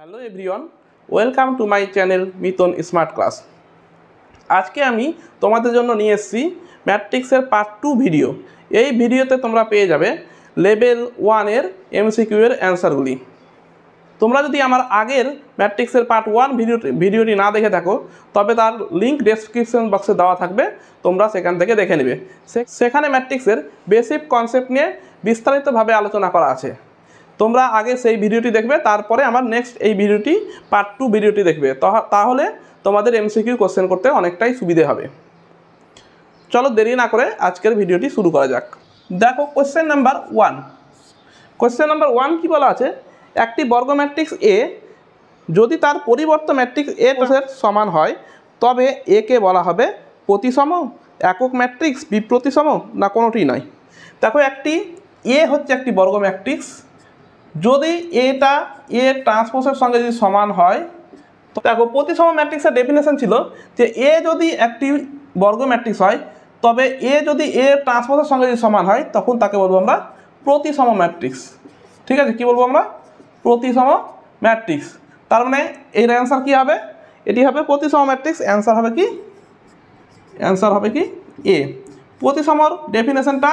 Hello everyone, welcome to my channel Mitan smart class. আজকে আমি তোমাদের জন্য নিয়ে এসেছি ম্যাট্রিক্সের পার্ট 2 ভিডিও। এই ভিডিওতে তোমরা পেয়ে যাবে লেভেল 1 এর এমসিকিউ এর অ্যান্সারগুলি। তোমরা যদি আমার আগের ম্যাট্রিক্সের পার্ট 1 ভিডিওটি না দেখে থাকো, তবে তার লিঙ্ক ডেসক্রিপশন বক্সে দেওয়া থাকবে, তোমরা সেখান থেকে দেখে নেবে। সেখানে ম্যাট্রিক্সের বেসিক কনসেপ্ট নিয়ে বিস্তারিতভাবে আলোচনা করা আছে। তোমরা আগে সেই ভিডিওটি দেখবে, তারপরে আমার নেক্সট এই ভিডিওটি পার্ট 2 ভিডিওটি দেখবে, তাহলে তোমাদের এমসিকিউ কোশ্চেন করতে অনেকটাই সুবিধে হবে। চলো দেরি না করে আজকের ভিডিওটি শুরু করা যাক। দেখো কোশ্চেন নাম্বার 1। কোশ্চেন নাম্বার 1 কি বলা আছে, একটি বর্গ ম্যাট্রিক্স এ যদি তার পরিবর্ত ম্যাট্রিক্স এ এর সমান হয়, তবে এ কে বলা হবে প্রতিসম, একক ম্যাট্রিক্স, বিপ্রতিসম, না কোনোটি নয়। দেখো একটি এ হচ্ছে একটি বর্গ ম্যাট্রিক্স, যদি এটা এ ট্রান্সপোজের সঙ্গে যদি সমান হয়, তো দেখো প্রতিসম ম্যাট্রিক্সের ডেফিনেশন ছিল যে এ যদি একটি বর্গ ম্যাট্রিক্স হয়, তবে এ যদি এ ট্রান্সপোজের সঙ্গে যদি সমান হয়, তখন তাকে বলবো আমরা প্রতিসম ম্যাট্রিক্স। ঠিক আছে, কি বলবো আমরা? প্রতিসম ম্যাট্রিক্স। তার মানে এর অ্যান্সার কি হবে? এটি হবে প্রতিসম ম্যাট্রিক্স। অ্যান্সার হবে কি? অ্যান্সার হবে কি এ। প্রতিসমর ডেফিনেশনটা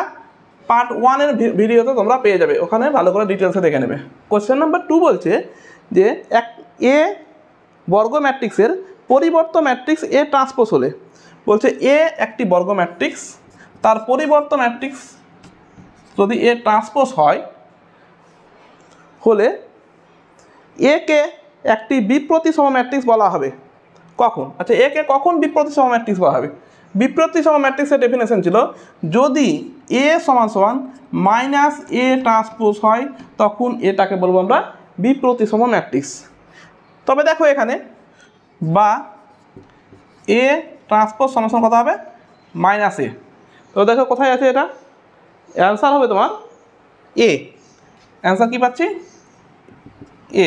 পার্ট 1 এর ভিডিওতে তোমরা পেয়ে যাবে, ওখানে ভালো করে ডিটেলসে দেখে নেবে। কোশ্চেন নাম্বার 2 বলছে যে এক এ বর্গ ম্যাট্রিক্সের পরিবর্ত ম্যাট্রিক্স এ ট্রান্সপোজ হলে, বলছে এ একটি বর্গ ম্যাট্রিক্স, তার পরিবর্ত ম্যাট্রিক্স যদি এ ট্রান্সপোজ হয় হলে এ কে একটি বিপ্রতিসম ম্যাট্রিক্স বলা হবে। কখন? আচ্ছা, এ কে কখন বিপ্রতিসম ম্যাট্রিক্স বলা হবে? বিপ্রতিসম ম্যাট্রিক্সের ডেফিনেশন ছিল যদি এ সমান সমান মাইনাস এ ট্রান্সপোজ হয়, তখন এটাকে বলবো আমরা বিপ্রতিসম ম্যাট্রিক্স। তবে দেখো এখানে বা এ ট্রান্সপোজ সমান সমান কত হবে? মাইনাস এ। তো দেখো কোথায় আছে এটা? অ্যান্সার হবে তোমার এ। অ্যান্সার কি পাচ্ছি? এ।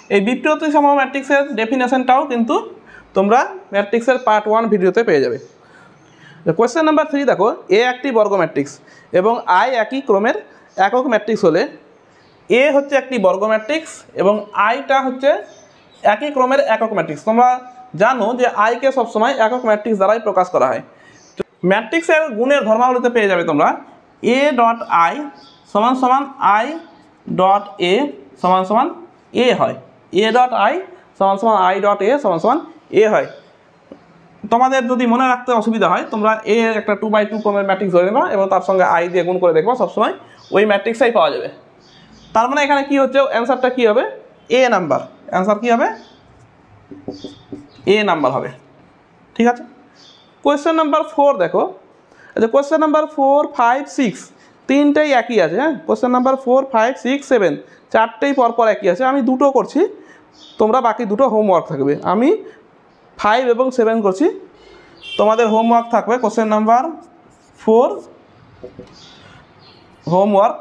এই বিপ্রতিসম ম্যাট্রিক্সের ডেফিনেশনটাও কিন্তু তোমরা ম্যাট্রিক্সের পার্ট 1 ভিডিওতে পেয়ে যাবে। কোয়েশ্চেন নাম্বার 3 দেখো, এ একটি বর্গ ম্যাট্রিক্স এবং আই একই ক্রমের একক ম্যাট্রিক্স হলে, এ হচ্ছে একটি বর্গ ম্যাট্রিক্স এবং আইটা হচ্ছে একই ক্রমের একক ম্যাট্রিক্স। তোমরা জানো যে আইকে সবসময় একক ম্যাট্রিক্স দ্বারাই প্রকাশ করা হয়। ম্যাট্রিক্সের গুণের ধর্মাবলীতে পেয়ে যাবে তোমরা এ ডট আই সমান সমান আই ডট এ সমান সমান এ হয়। এ ডট আই সমান সমান আই ডট এ সমান সমান এ হয়। তোমাদের যদি মনে রাখতে অসুবিধা হয়, তোমরা এ একটা 2x2 ক্রমের ম্যাট্রিক্স ধরে নেবা এবং তার সঙ্গে আই দিয়ে গুণ করে দেখবা, সবসময় ওই ম্যাট্রিক্সটাই পাওয়া যাবে। তার মানে এখানে কি হচ্ছে, অ্যান্সারটা কি হবে? এ নাম্বার। অ্যান্সার কি হবে? এ নাম্বার হবে। ঠিক আছে। কোয়েশ্চেন নাম্বার 4 দেখো। আচ্ছা, কোয়েশ্চেন নাম্বার 4, 5, 6 তিনটেই একই আছে। হ্যাঁ, কোয়েশ্চেন নাম্বার 4, 5, 6, 7 চারটেই পরপর একই আছে। আমি দুটো করছি, তোমরা বাকি দুটো হোমওয়ার্ক থাকবে। আমি 5 এবং 7 করছি, তোমাদের হোমওয়ার্ক থাকবে কোশ্চেন নাম্বার 4 হোমওয়ার্ক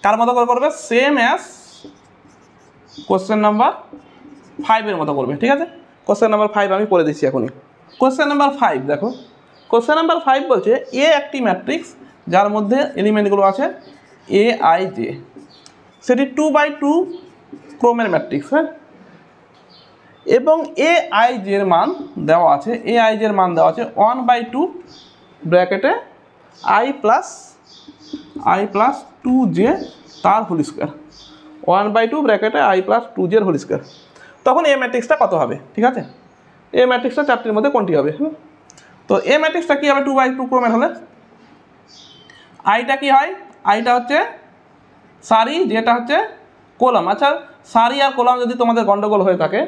কার মতো করে করবে? সেম অ্যাজ কোশ্চেন নাম্বার 5 এর মতো করবে। ঠিক আছে, কোশ্চেন নাম্বার 5 আমি করে দিচ্ছি এখনই। কোশ্চেন নাম্বার 5 দেখো। কোশ্চেন নাম্বার 5 বলছে এ একটি ম্যাট্রিক্স যার মধ্যে এলিমেন্টগুলো আছে এ আই জে, সেটি 2x2 ক্রমের ম্যাট্রিক্স। হ্যাঁ, এবং এ আই জের মান দেওয়া আছে, এ আই জের মান দেওয়া আছে 1/2 ব্র্যাকেটে আই প্লাস 2j তার হোল স্কোয়ার। 1/2 ব্র্যাকেটে I plus 2j whole square. তখন এ ম্যাট্রিক্সটা কত হবে? ঠিক আছে, এ ম্যাট্রিক্সটা চারটির মধ্যে কোনটি হবে? তো এ ম্যাট্রিক্সটা কী হবে 2x2 ক্রমের হলে? আইটা কি হয়? আইটা হচ্ছে সারি, যেটা হচ্ছে কলাম। আচ্ছা, সারি আর কলাম যদি তোমাদের গন্ডগোল হয়ে থাকে,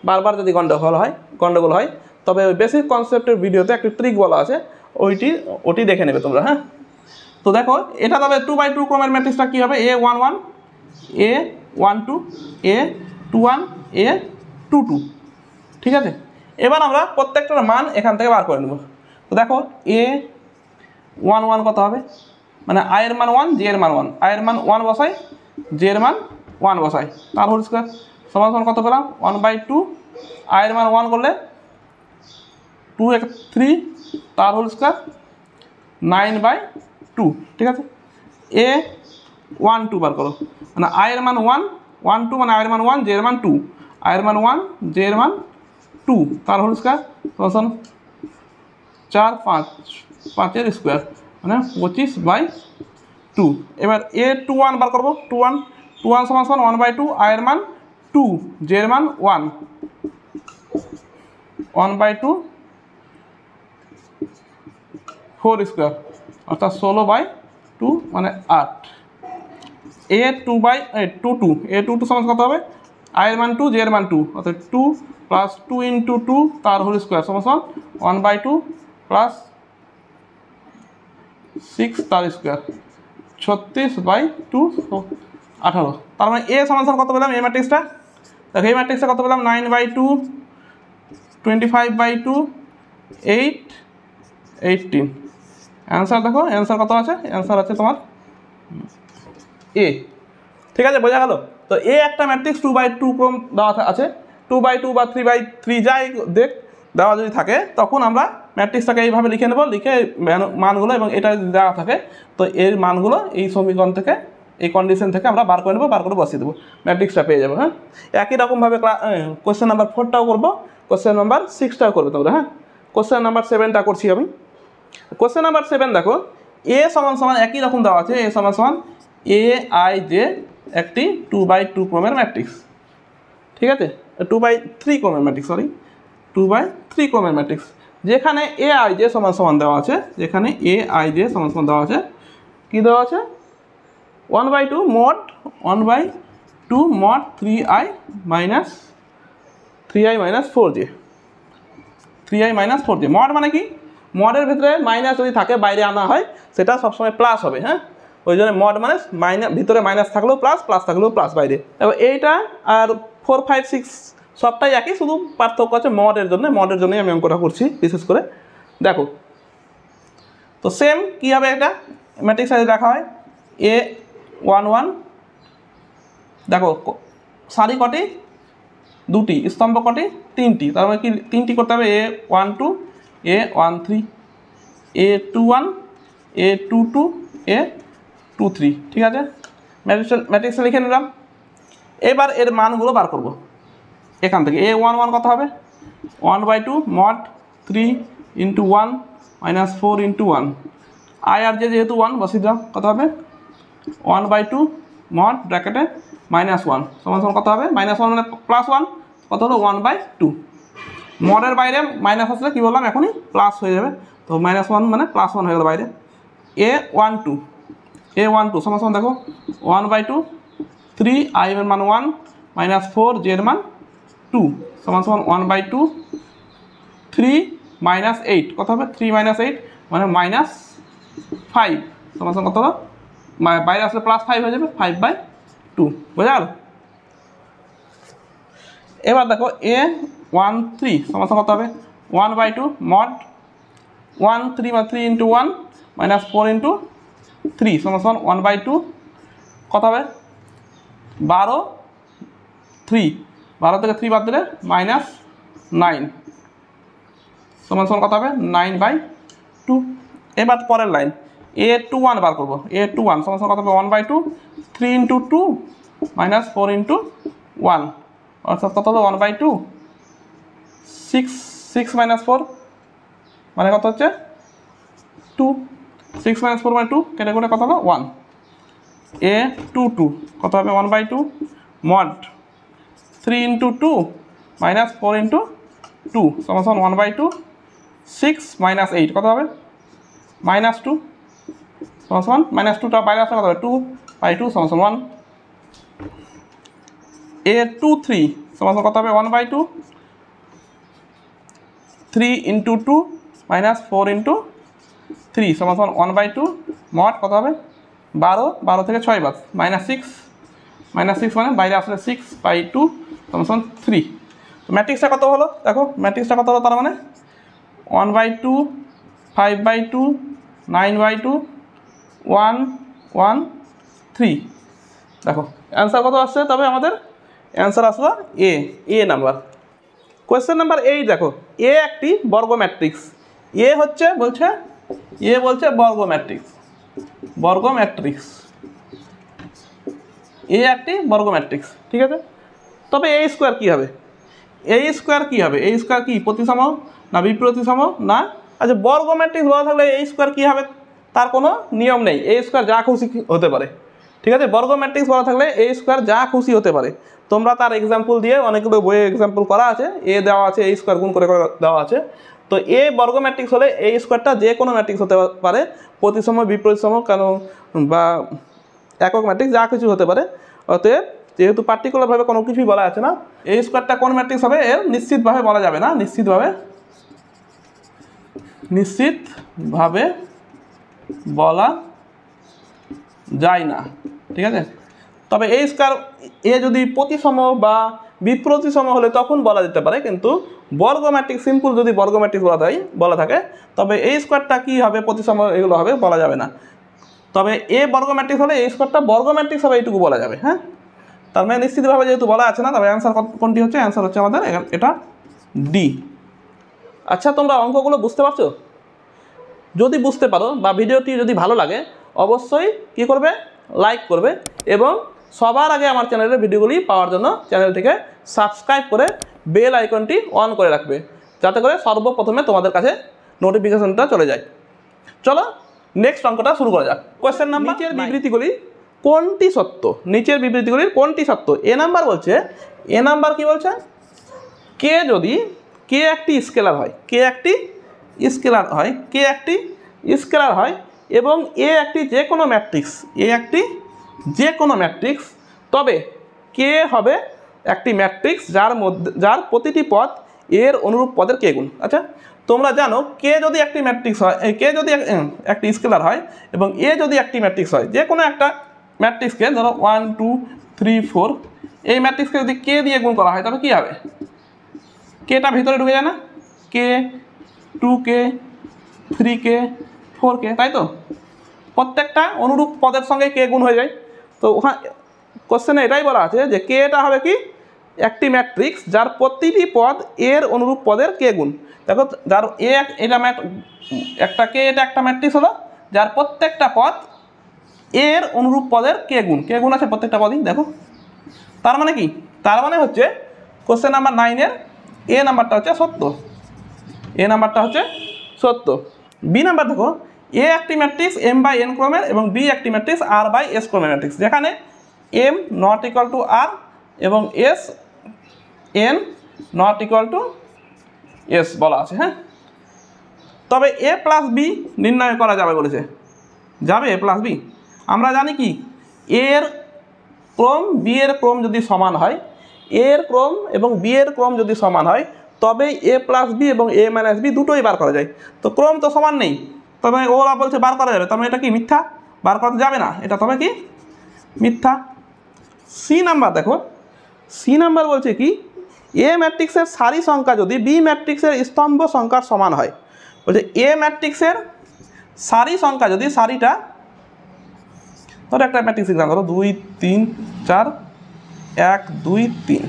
বারবার যদি গন্ডগোল হয়, তবে ওই বেসিক কনসেপ্টের ভিডিওতে একটি ট্রিক বলা আছে, ওটি দেখে নেবে তোমরা। হ্যাঁ, তো দেখো এটা তবে 2x2 ক্রমের ম্যাট্রিক্সটা কী হবে? A11, A12, A21, A22। ঠিক আছে, এবার আমরা প্রত্যেকটার মান এখান থেকে বার করে নেব। তো দেখো A11 কত হবে? মানে আই এর মান 1, জে এর মান 1, আই এর মান 1 বসাই, জে এর মান 1 বসাই, তার হোল স্কোয়ার সমান সমান কত পেলাম? 1/2। আই এর মান 1 করলে 2 3 তার হোল স্কোয়ার 9/2 টু, ঠিক আছে। এ 1 2 বার করো, মানে আই এর মান 1 1 2 মানে আই এর মান 1, জে এর মান 2, আই এর মান 1, জে এর মান 2, তার হোল স্কয়ার সমান 4 5 5 এর স্কয়ার মানে 25/2। এবার এ 2 1 বার করবো, 2 1 2 1 সমান 1/2, আই এর মান 2, জে এর মান 1 1/2 4 স্কয়ার অর্থাৎ 16/2 মানে 8। এ 2/2 এ 2 সমান কত হবে, আই এর মান 2, জে এর মান 2 অর্থাৎ 2 প্লাস 2 ইন্টু 2 তার হোল স্কয়ার সমান 1/2 প্লাস 6 তার স্কয়ার 36/2 18। তার মানে এ সমান কত পেলাম, এই ম্যাট্রিক্সটা দেখো, এই ম্যাট্রিক্সটা কত পেলাম 9/2 25/2 8 18। অ্যান্সার দেখো, অ্যান্সার কত আছে, অ্যান্সার আছে তোমার এ। ঠিক আছে, বোঝা গেল। তো এ একটা ম্যাট্রিক্স 2/2 ক্রম দেওয়া আছে, 2/2 বা 3/3 যাই দেখ দেওয়া যদি থাকে তখন আমরা ম্যাট্রিক্সটাকে এইভাবে লিখে নেব, লিখে মানগুলো এবং এটা যদি দেওয়া থাকে তো এর মানগুলো এই সমীকরণ থেকে এই কন্ডিশন থেকে আমরা বার করে নেবো, বার করে বসিয়ে দেবো, ম্যাট্রিক্সটা পেয়ে যাবো। হ্যাঁ, একই রকমভাবে কোশ্চেন নাম্বার 4টাও করবো, কোশ্চেন নাম্বার 6টাও করবে তোমরা। হ্যাঁ, কোশ্চেন নাম্বার 7টা করছি আমি। কোশ্চেন নাম্বার 7 দেখো, এ সমান সমান একই রকম দেওয়া আছে, এ সমান সমান এ আই জে একটি 2/2 ক্রমের ম্যাট্রিক্স, ঠিক আছে, 2/3 ক্রমের ম্যাট্রিক্স, সরি 2/3 ক্রমের ম্যাট্রিক্স, যেখানে এ আই জে সমান সমান দেওয়া আছে, যেখানে এ আই জে সমান সমান দেওয়া আছে, কী দেওয়া আছে 1/2 mod 1/2 mod 3i minus 4j 3i minus 4j। Mod মানে কি, মডের ভিতরে মাইনাস যদি থাকে বাইরে আনা হয় সেটা সবসময় প্লাস হবে। হ্যাঁ, ওই জন্য মড মানে মাইনাস, ভিতরে মাইনাস থাকলেও প্লাস, প্লাস থাকলেও প্লাস বাইরে। এবার এইটা আর 4 5 6 সবটাই একই, শুধু পার্থক্য আছে মডের জন্য, মডের জন্যই আমি অঙ্কটা করছি বিশেষ করে। দেখো তো সেম কী হবে, এটা ম্যাট্রিক্স সাইজ রাখা হয় এ 1 1, দেখো সারি কটি, দুটি, স্তম্ভ কটি, তিনটি, তার মানে কি তিনটি করতে হবে, এ 1 2 এ 1 3 এ 2 1 এ 2 2 এ 2 3। ঠিক আছে, ম্যাট্রিক্সটা লিখে নিলাম। এবার এর মানগুলো বার করব এখান থেকে। এ 1 1 কত হবে 1/2 mod 3 × 1 minus 4 × 1, I R J যেহেতু 1 বসিয়ে দাও, কত হবে 1/2 mod ব্র্যাকেটে -1 সমান সমান কত হবে, -1 মানে +1 কত হলো 1/2। মডের বাইরে মাইনাস আসলে কী বললাম এখনই প্লাস হয়ে যাবে, তো -1 মানে +1 হয়ে গেল বাইরে। এ 1 2 সমান সমান দেখো 1/2 3 আই এর মান 1 -4 জে এর মান 2 সমান সমান 1/2 3 -8 কত হবে 3 -8 মানে -5 সমান সমান কত হলো, বাইরে আসলে +5 হয়ে যাবে 5/2। বোঝা গেল। এবার দেখো এ 1 3 সমান সমান কত হবে 1/2 mod 1 3 বা 3 × 1 -4 × 3 সমান সমান 1/2 কত হবে 12 3 12 থেকে 3 বাদ দিলে -9 সমান সমান কত হবে 9/2। এবার পরের লাইন এ 2 1 বার করবো, এ 2 1 সমান সমান কত হবে 1/2 3 × 2 -4 × 1 অর্থাৎ কত হলো 1/2 6 -4 মানে কত হচ্ছে 2, 6 - 4 মানে 2, কেটে করে কত হলো 1। এ 2 2 কত হবে 1/2 mod 3 × 2 -4 × 2 সমান সমান 1/2 6 - 8 কত হবে -2 সমান সমান -2টা বাইরে আসলে কত হবে 2/2 সমান সমান 1। এ 2 3 সমান সমান কত হবে 1/2 3 × 2 -4 × 3 সমান সমান 1/2 mod কত হবে 12 থেকে 6 বাদ -6 মানে বাইরে আসলে 6/2 সমান সমান 3। তো ম্যাট্রিক্সটা কত হলো দেখো, ম্যাট্রিক্সটা কত হলো তার মানে 1/2 5/2 9/2 1 1 3। দেখো অ্যান্সার কত আসছে, তবে আমাদের অ্যান্সার আসলো এ নাম্বার। কোয়েশ্চেন নাম্বার 8 দেখো, এ একটি বর্গ ম্যাট্রিক্স, এ বলছে বর্গ ম্যাট্রিক্স। বর্গ ম্যাট্রিক্স, এ একটি বর্গ ম্যাট্রিক্স, ঠিক আছে। তবে এ স্কোয়ার কী হবে? এ স্কোয়ার কী হবে? এ স্কোয়ার কি প্রতিসম না বিপ্রতিসম না? আচ্ছা, বর্গ ম্যাট্রিক্স বলা থাকলে এ স্কোয়ার কী হবে তার কোনো নিয়ম নেই, এ স্কোয়ার যা খুশি হতে পারে, ঠিক আছে। বর্গ ম্যাট্রিক্স বলা থাকলে এ স্কোয়ার যা খুশি হতে পারে। তোমরা তার এক্সাম্পল দিয়ে অনেকগুলো বইয়ে এক্সাম্পল করা আছে, এ দেওয়া আছে, এ স্কোয়ার গুণ করে দেওয়া আছে। তো এ বর্গ ম্যাট্রিক্স হলে এই স্কোয়ারটা যে কোনো ম্যাট্রিক্স হতে পারে, প্রতিসম বিপরীতসম কেন বা একক ম্যাট্রিক্স যা কিছু হতে পারে। অতএব যেহেতু পার্টিকুলারভাবে কোনো কিছুই বলা আছে না, এই স্কোয়ারটা কোন ম্যাট্রিক্স হবে এর নিশ্চিতভাবে বলা যাবে না, নিশ্চিতভাবে বলা যায় না, ঠিক আছে। তবে এই স্কোয়ার এ যদি প্রতিসম বা বিপ্রতিসম হলে তখন বলা যেতে পারে, কিন্তু বর্গ ম্যাট্রিক্স সিম্পল যদি বর্গ ম্যাট্রিক্স বলা থাকে তবে এই স্কোয়ারটা কী হবে প্রতিসম এগুলো হবে বলা যাবে না। তবে এ বর্গ ম্যাট্রিক্স হলে এই স্কোয়ারটা বর্গ ম্যাট্রিক্স হবে এইটুকু বলা যাবে, হ্যাঁ। তার মানে নিশ্চিতভাবে যেহেতু বলা আছে না, তবে অ্যান্সার কোনটি হচ্ছে? অ্যান্সার হচ্ছে আমাদের এটা ডি। আচ্ছা, তোমরা অঙ্কগুলো বুঝতে পারছো? যদি বুঝতে পারো বা ভিডিওটি যদি ভালো লাগে অবশ্যই কী করবে? লাইক করবে এবং সবার আগে আমার চ্যানেলের ভিডিওগুলি পাওয়ার জন্য চ্যানেলটিকে সাবস্ক্রাইব করে বেল আইকনটি অন করে রাখবে, যাতে করে সর্বপ্রথমে তোমাদের কাছে নোটিফিকেশনটা চলে যায়। চলো নেক্সট অঙ্কটা শুরু করা যাক। কোয়েশ্চেন নাম্বার, নিচের বিবৃতিগুলি কোনটি সত্য? নিচের বিবৃতিগুলির কোনটি সত্য? এ নাম্বার বলছে, এ নাম্বার কি বলছে? কে যদি কে একটি স্কেলার হয়, কে একটি স্কেলার হয়, কে একটি স্কেলার হয় এবং এ একটি যে কোনো ম্যাট্রিক্স, এ একটি যে কোনো ম্যাট্রিক্স, তবে কে হবে একটি ম্যাট্রিক্স যার প্রতিটি পদ এর অনুরূপ পদের কে গুণ। আচ্ছা, তোমরা জানো কে যদি একটি ম্যাট্রিক্স হয়, কে যদি একটি স্কেলার হয় এবং এ যদি একটি ম্যাট্রিক্স হয়, যে কোনো একটা ম্যাট্রিক্সকে ধরো 1 2 3 4, এই ম্যাট্রিক্সকে যদি কে দিয়ে গুণ করা হয় তবে কী হবে? কেটা ভিতরে ঢুকে যায় না? কে, 2K, 3K, 4K, তাই তো? প্রত্যেকটা অনুরূপ পদের সঙ্গে কে গুণ হয়ে যায়। তো ওখানে কোশ্চেনে এটাই বলা আছে যে কেটা হবে কি? একটি ম্যাট্রিক্স যার প্রতিটি পদ এর অনুরূপ পদের কে গুণ। দেখো, যার এটা একটা কে, এটা একটা ম্যাট্রিক্স হলো যার প্রত্যেকটা পদ এর অনুরূপ পদের কে গুণ, কে গুণ আছে প্রত্যেকটা পদই। দেখো, তার মানে কি? তার মানে হচ্ছে কোশ্চেন নাম্বার 9-এর এ নাম্বারটা হচ্ছে সত্য, এ নাম্বারটা হচ্ছে সত্য। বি নাম্বার দেখো, এ একটি ম্যাট্রিক্স m/n ক্রমের এবং বি একটি ম্যাট্রিক্স r/s ক্রমের ম্যাট্রিক্স, যেখানে m not equal two r এবং s n not equal two s বলা আছে, হ্যাঁ। তবে a প্লাস বি নির্ণয় করা যাবে বলেছে, যাবে a প্লাস বি। আমরা জানি কি এর ক্রম বি এর ক্রম যদি সমান হয়, এর ক্রম এবং বি এর ক্রম যদি সমান হয় তবে এ প্লাস বি এবং এ মাইনাস বি দুটোই বার করা যায়। তো ক্রম তো সমান নেই, তবে ওরা বলছে বার করা যাবে, তবে এটা কি মিথ্যা? বার করা যাবে না, এটা তবে কি মিথ্যা। সি নাম্বার দেখো, সি নাম্বার বলছে কি এ ম্যাট্রিক্সের সারি সংখ্যা যদি বি ম্যাট্রিক্সের স্তম্ভ সংখ্যার সমান হয়। বলছে এ ম্যাট্রিক্সের সারি সংখ্যা যদি, সারিটা ধরো একটা ম্যাট্রিক্স এক্সাম ধরো 2 3 4 1 2 3,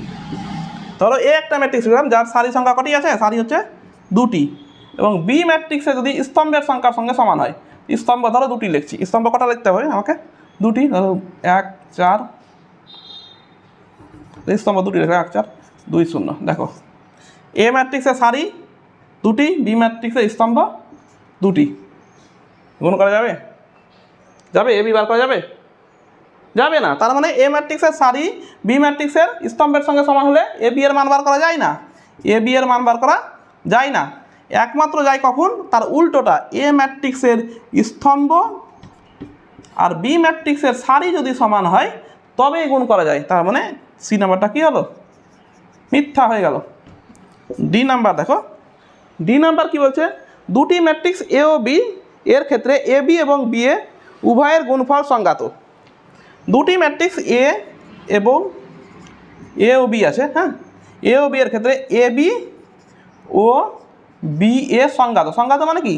ধরো এ একটা ম্যাট্রিক্স এক্সাম যার সারি সংখ্যা কটি আছে? সারি হচ্ছে 2টি, এবং বি ম্যাট্রিক্সে যদি স্তম্ভের সংখ্যার সঙ্গে সমান হয়, স্তম্ভ ধরো 2টি লিখছি, স্তম্ভ কটা লিখতে হবে আমাকে? 2টি, ধরো 1 4, স্তম্ভ 2টি লেখা 1 4 2 0। দেখো এ ম্যাট্রিক্সের সারি 2টি, বি ম্যাট্রিক্সের স্তম্ভ 2টি, গুণ করা যাবে? যাবে? এ বি বার করা যাবে? যাবে না। তার মানে এ ম্যাট্রিক্সের সারি বি ম্যাট্রিক্সের স্তম্ভের সঙ্গে সমান হলে এ বি এর মান বার করা যায় না, এ বি এর মান বার করা যায় না। একমাত্র যায় কখন? তার উল্টোটা, এ ম্যাট্রিক্সের স্তম্ভ আর বি ম্যাট্রিক্সের সারি যদি সমান হয় তবেই গুণ করা যায়। তার মানে সি নাম্বারটা কী হলো? মিথ্যা হয়ে গেল। ডি নাম্বার দেখো, ডি নাম্বার কি বলছে? দুটি ম্যাট্রিক্স এ ও বি এর ক্ষেত্রে এ বি এবং বি এ উভয়ের গুণফল সংজ্ঞাত। দুটি ম্যাট্রিক্স এ এবং এ ও বি আছে, হ্যাঁ, এ ও বি এর ক্ষেত্রে A B O B A সংজ্ঞাত। সংজ্ঞাত মানে কি?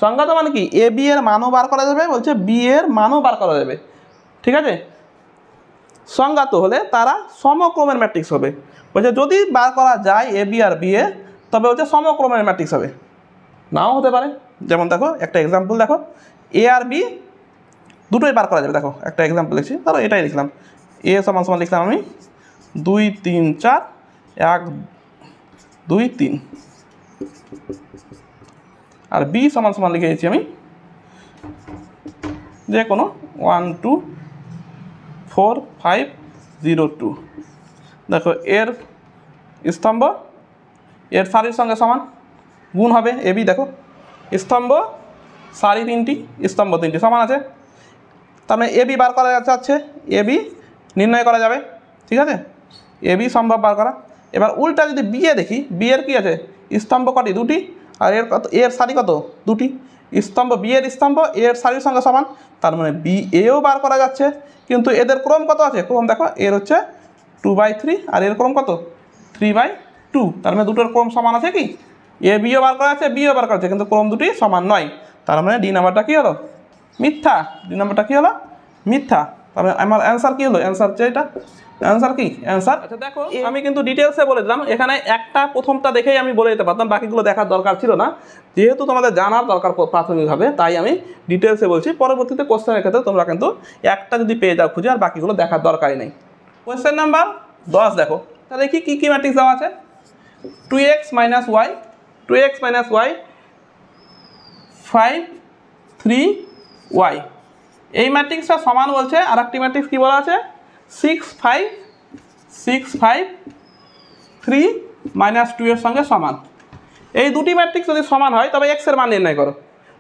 সংজ্ঞাত মানে কি? এ বি এর মানও বার করা যাবে, বলছে বি এর মানও বার করা যাবে, ঠিক আছে। সংজ্ঞাত হলে তারা সমক্রমের ম্যাট্রিক্স হবে। বলছে যদি বার করা যায় A B R B A, তবে হচ্ছে সমক্রমের ম্যাট্রিক্স হবে, নাও হতে পারে। যেমন দেখো একটা এক্সাম্পল দেখো, এ আর বি দুটোই বার করা যাবে। দেখো একটা এক্সাম্পল লিখছি, ধরো এটাই লিখলাম, এ সমান সমান লিখলাম আমি 2 3 4 1 2 3, আর বি সমান সমান লিখে দিচ্ছি আমি যে কোনো 1 2 4 5 0 2। দেখো এর স্তম্ভ এর সারির সঙ্গে সমান, গুণ হবে এ বি। দেখো স্তম্ভ সারি 3টি, স্তম্ভ 3টি সমান আছে, তার মানে এ বি বার করা যাচ্ছে, এ বি নির্ণয় করা যাবে। ঠিক আছে, এ বি সম্ভব বার করা। এবার উল্টা যদি বি এ দেখি, বি এর কী আছে, স্তম্ভ কটি, 2টি, আর এর কত, এর সারি কত, 2টি। স্তম্ভ বি এর স্তম্ভ এর সারির সঙ্গে সমান, তার মানে বি এও বার করা যাচ্ছে, কিন্তু এদের ক্রম কত আছে, ক্রম দেখো এর হচ্ছে 2/3 আর এর ক্রম কত 3/2, তার মানে দুটোর ক্রম সমান আছে কি, এ বিও বার করা আছে বিও বার করা আছে, কিন্তু ক্রম দুটি সমান নয়, তার মানে ডি নাম্বারটা কী হলো, মিথ্যা। ডি নাম্বারটা কী হলো, মিথ্যা। তবে আমার অ্যান্সার কী হলো, অ্যান্সার হচ্ছে এটা, অ্যান্সার কি, অ্যান্সার। আচ্ছা দেখো আমি কিন্তু ডিটেলসে বলে দিলাম, এখানে একটা প্রথমটা দেখেই আমি বলে দিতে পারতাম, বাকিগুলো দেখার দরকার ছিল না, যেহেতু তোমাদের জানার দরকার প্রাথমিকভাবে, তাই আমি ডিটেলসে বলছি। পরবর্তীতে কোশ্চেনের ক্ষেত্রে তোমরা কিন্তু একটা যদি পেয়ে যাও খুঁজে, আর বাকিগুলো দেখার দরকারই নেই। কোশ্চেন নাম্বার 10 দেখো, তাহলে কি কী ম্যাট্রিক্স দেওয়া আছে, 2x - y 2x - y 5 3 y, এই ম্যাট্রিক্সটা সমান বলছে। আর একটি ম্যাট্রিক্স কী বলা আছে, 6 5 3 - 2 এর সঙ্গে সমান। এই দুটি ম্যাট্রিক্স যদি সমান হয় তবে এক্স এর মান নির্ণয় করো,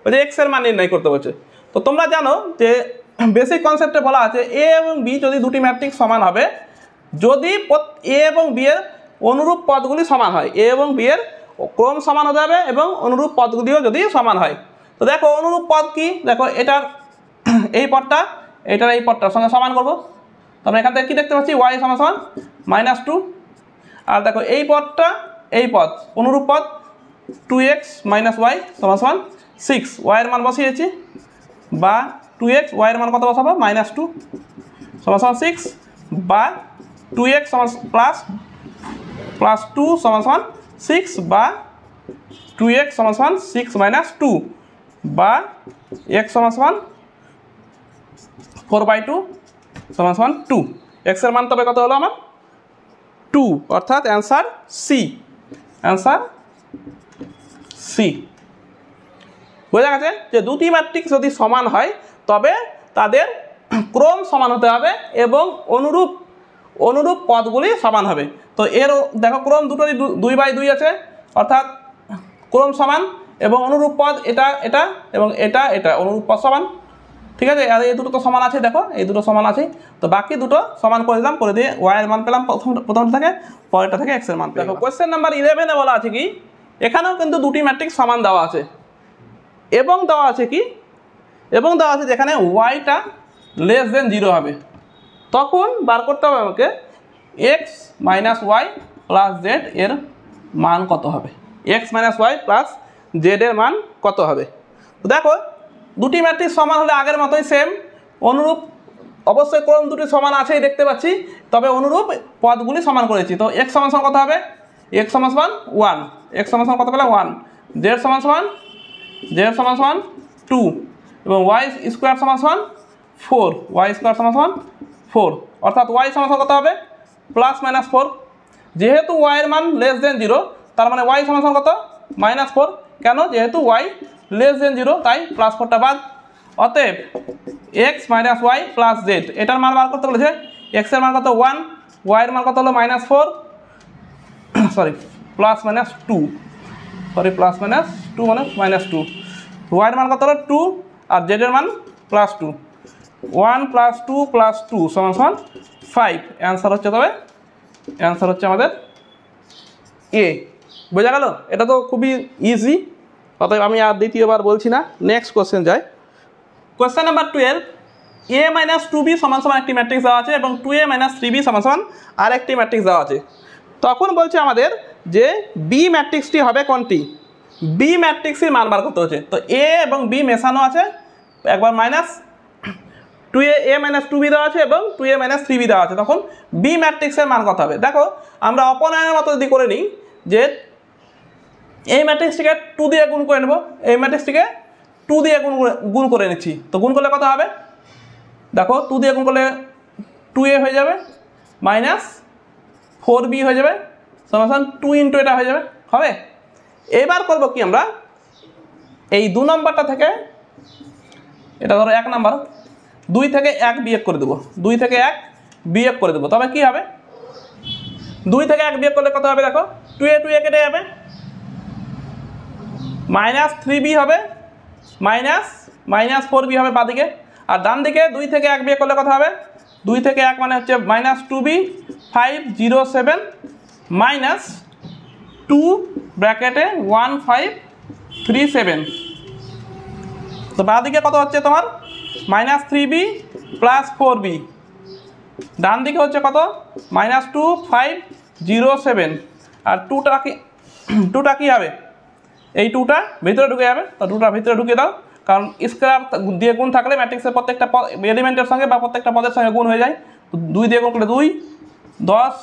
ওই যে এক্স এর মান নির্ণয় করতে বলছে। তো তোমরা জানো যে বেসিক কনসেপ্টে বলা আছে এ এবং বি যদি দুটি ম্যাট্রিক্স সমান হবে, যদি এ এবং বি এর অনুরূপ পদগুলি সমান হয়, এ এবং বি এর ক্রম সমান হতে হবে এবং অনুরূপ পদগুলিও যদি সমান হয়। তো দেখো অনুরূপ পদ কি, দেখো এটার এই পদটা এটার এই পদটার সঙ্গে সমান করবো, তবে এখান থেকে কী দেখতে পাচ্ছি, y সমান সমান -2, আর দেখো এই পদটা এই পদ অনুরূপ পদ 2x - y সমান সমান 6, y এর মান বসিয়েছি, বা 2x y এর মান কত বসাবো, -2 সমান সমান 6, বা 2x প্লাস 2 সমান সমান 6, বা 2x সমান সমান 6 - 2, বা x সমান সমান 4/2 সমান সমান 2। এক্স এর মান তবে কত হলো আমার 2, অর্থাৎ অ্যান্সার সি, অ্যান্সার সি। বোঝা গেছে যে দুটি ম্যাট্রিক্স যদি সমান হয় তবে তাদের ক্রম সমান হতে হবে এবং অনুরূপ পদগুলি সমান হবে। তো এর দেখো ক্রম দুটোরই 2/2 আছে, অর্থাৎ ক্রম সমান, এবং অনুরূপ পদ এটা এটা এবং এটা এটা অনুরূপ পদ সমান। ঠিক আছে, আর এই দুটো তো সমান আছে, দেখো এই দুটো সমান আছে, তো বাকি দুটো সমান করে দিলাম, করে দিয়ে ওয়াই এর মান পেলাম প্রথমটা থেকে, পরেরটা থেকে এক্স এর মান। দেখো কোয়েশ্চেন নাম্বার 11-এ বলা আছে কি, এখানেও কিন্তু দুটি ম্যাট্রিক্স সমান দেওয়া আছে, এবং দেওয়া আছে কি, এবং দেওয়া আছে যেখানে ওয়াইটা <0 হবে, তখন বার করতে হবে আমাকে x - y + z এর মান কত হবে, x - y + z এর মান কত হবে। তো দেখো দুটি ম্যাট্রিক্স সমান হলে আগের মতোই সেম, অনুরূপ অবশ্যই ক্রম দুটি সমান আছেই দেখতে পাচ্ছি, তবে অনুরূপ পদগুলি সমান করেছি। তো x সমান সমান কত হবে, x সমান সমান 1, x সমান সমান কত পেলাম 1, z সমান সমান 2, এবং y স্কোয়ার সমান সমান 4, y স্কোয়ার সমান সমান 4, অর্থাৎ y সমান সমান কত হবে +-4। যেহেতু y এর মান <0, তার মানে y সমান সমান কত -4, কেন, যেহেতু y <0, তাই +4টা বাদ। অতএব x - y + z এটার মান বার করতে বলেছে, x এর মান কত 1, y এর মান কত হলো -4, সরি +-2, সরি +-2 মানে -2, y এর মান কত হলো 2 আর z এর মান +2, 1 + 2 + 2 সমান সমান 5। অ্যান্সার হচ্ছে, তবে অ্যান্সার হচ্ছে আমাদের এ। বোঝা গেল, এটা তো খুবই ইজি, অতএব আমি আর দ্বিতীয়বার বলছি না। নেক্সট কোশ্চেন যাই, কোশ্চেন নাম্বার 12, a - 2b সমান সমান একটি ম্যাট্রিক্স দেওয়া আছে এবং 2a - 3b সমান সমান আর একটি ম্যাট্রিক্স দেওয়া আছে। তখন বলছে আমাদের যে বি ম্যাট্রিক্সটি হবে কোনটি, বি ম্যাট্রিক্সের মান বার করতে হচ্ছে। তো এ এবং বি মেশানো আছে, একবার -2a - 2b দেওয়া আছে এবং 2a - 3b দেওয়া আছে, তখন বি ম্যাট্রিক্সের মান কত হবে। দেখো আমরা অপনয়নের মতো যদি করে নিই, যে এই ম্যাট্রিক্সটিকে 2 দিয়ে গুণ করে নেব, এই ম্যাট্রিক্সটিকে 2 দিয়ে গুণ করে নিচ্ছি, তো গুণ করলে কত হবে দেখো 2 দিয়ে গুণ করলে 2a হয়ে যাবে মাইনাস 4b হয়ে যাবে সমান 2 ইন্টু এটা হয়ে যাবে হবে। এবার করব কি আমরা এই 2 নম্বরটা থেকে এটা ধরো 1 নাম্বার 2 থেকে 1 বিয়োগ করে দেবো 2 থেকে 1 বিয়োগ করে দেবো তবে কি হবে 2 থেকে 1 বিয়োগ করলে কত হবে দেখো 2a কেটে যাবে মাইনাস 3b হবে মাইনাস 4b হবে বাদিকে আর ডান দিকে 2 থেকে 1 বিয়োগ করলে কত হবে 2 থেকে 1 মানে হচ্ছে মাইনাস 2b 507 মাইনাস 2 ব্র্যাকেটে 1537 তো বাদিকে কত হচ্ছে তোমার মাইনাস 3b প্লাস 4b ডান দিকে হচ্ছে কত মাইনাস 2507 আর 2টা কি হবে এই 2টা ভিতরে ঢুকে যাবে তো 2টা ভিতরে ঢুকিয়ে দাও কারণ স্কয়ার দিয়ে গুণ থাকলে ম্যাট্রিক্সের প্রত্যেকটা এলিমেন্টের সঙ্গে বা প্রত্যেকটা পদের সঙ্গে গুণ হয়ে যায় তো 2 দিয়ে গুণ করলে 2 10